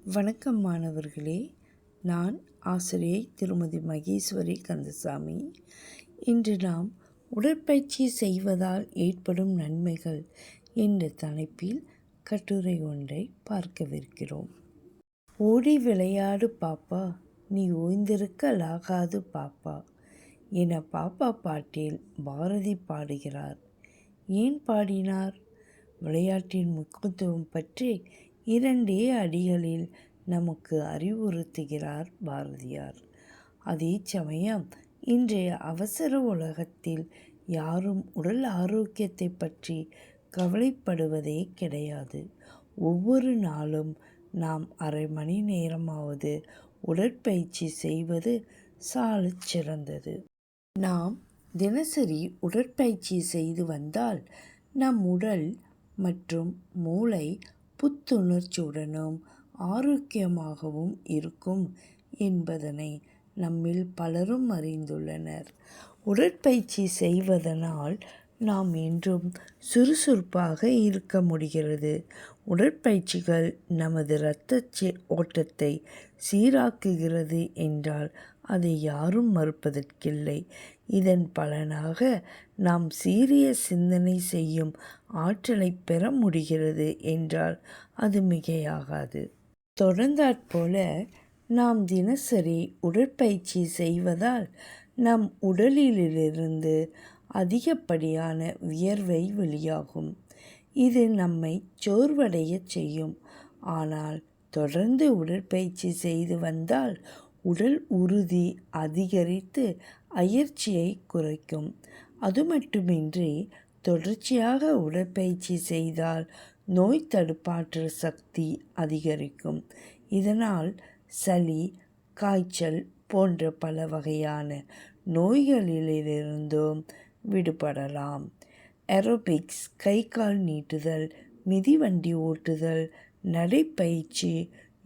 வணக்கம் மாணவர்களே, நான் ஆசிரியை திருமதி மகேஸ்வரி கந்தசாமி. இன்று நாம் உடற்பயிற்சி செய்வதால் ஏற்படும் நன்மைகள் என்ற தலைப்பில் கட்டுரை ஒன்றை பார்க்கவிருக்கிறோம். ஓடி விளையாடு பாப்பா, நீ ஓய்ந்திருக்கலாகாது பாப்பா என பாப்பா பாட்டில் பாரதி பாடுகிறார். ஏன் பாடினார்? விளையாட்டின் முக்கியத்துவம் பற்றி 2 அடிகளில் நமக்கு அறிவுறுத்துகிறார் பாரதியார். அதே சமயம் இன்றைய அவசர உலகத்தில் யாரும் உடல் ஆரோக்கியத்தை பற்றி கவலைப்படுவதே கிடையாது. ஒவ்வொரு நாளும் நாம் அரை மணி நேரமாவது உடற்பயிற்சி செய்வது சாலச் சிறந்தது. நாம் தினசரி உடற்பயிற்சி செய்து வந்தால் நம் உடல் மற்றும் மூளை புத்துணர்ச்சியுடனும் ஆரோக்கியமாகவும் இருக்கும் என்பதனை நம்மில் பலரும் அறிந்துள்ளனர். உடற்பயிற்சி செய்வதனால் நாம் என்றும் சுறுசுறுப்பாக இருக்க முடிகிறது. உடற்பயிற்சிகள் நமது இரத்த ஓட்டத்தை சீராக்குகிறது என்றால் அதை யாரும் மறுப்பதற்கில்லை. இதன் பலனாக நாம் சீரிய சிந்தனை செய்யும் ஆற்றலை பெற முடிகிறது என்றால் அது மிகையாகாது. தொடர்ந்தாற்போல நாம் தினசரி உடற்பயிற்சி செய்வதால் நம் உடலிலிருந்து அதிகப்படியான வியர்வை வெளியாகும். இது நம்மை சோர்வடைய செய்யும். ஆனால் தொடர்ந்து உடற்பயிற்சி செய்து வந்தால் உடல் உறுதி அதிகரித்து அயற்சியை குறைக்கும். அது மட்டுமின்றி தொடர்ச்சியாக உடற்பயிற்சி செய்தால் நோய் தடுப்பாற்றல் சக்தி அதிகரிக்கும். இதனால் சளி, காய்ச்சல் போன்ற பல வகையான நோய்களிலிருந்தும் விடுபடலாம். ஏரோபிக்ஸ், கை கால் நீட்டுதல், மிதிவண்டி ஓட்டுதல், நடைப்பயிற்சி,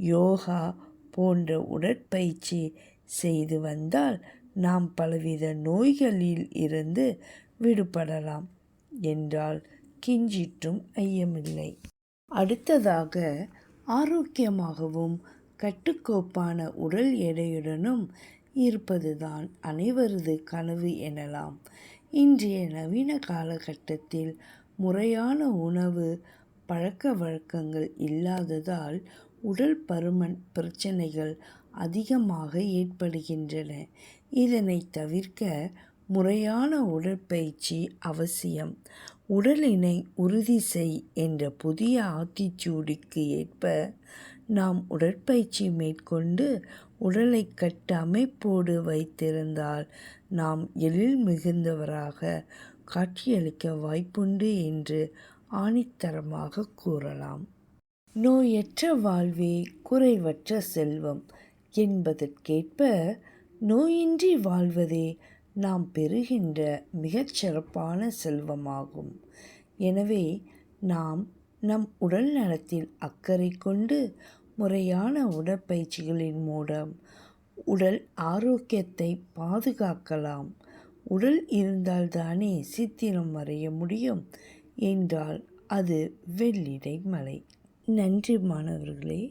யோகா போன்ற உடற்பயிற்சி செய்து வந்தால் நாம் பலவித நோய்களில் இருந்து விடுபடலாம் என்றால் கிஞ்சிற்றும் ஐயமில்லை. அடுத்ததாக, ஆரோக்கியமாகவும் கட்டுக்கோப்பான உடல் எடையுடனும் இருப்பதுதான் அனைவரது கனவு எனலாம். இன்றைய நவீன காலகட்டத்தில் முறையான உணவு பழக்க வழக்கங்கள் இல்லாததால் உடல் பருமன் பிரச்சனைகள் அதிகமாக ஏற்படுகின்றன. இதனை தவிர்க்க முறையான உடற்பயிற்சி அவசியம். உடலினை உறுதி செய் என்ற புதிய ஆத்திச்சூடிக்கு ஏற்ப நாம் உடற்பயிற்சி மேற்கொண்டு உடலை கட்ட அமைப்போடு வைத்திருந்தால் நாம் எழில் மிகுந்தவராக காட்சியளிக்க வாய்ப்புண்டு என்று ஆணித்தரமாக கூறலாம். நோயற்ற வாழ்வே குறைவற்ற செல்வம் என்பதற்கேற்ப நோயின்றி வாழ்வதே நாம் பெறுகின்ற மிகச்சிறப்பான செல்வமாகும். எனவே நாம் நம் உடல் நலத்தில் அக்கறை கொண்டு முறையான உடற்பயிற்சிகளின் மூலம் உடல் ஆரோக்கியத்தை பாதுகாக்கலாம். உடல் இருந்தால்தானே சித்திரம் வரைய முடியும் என்றால் அது வெள்ளிடை மலை. நன்றி மாணவர்களே.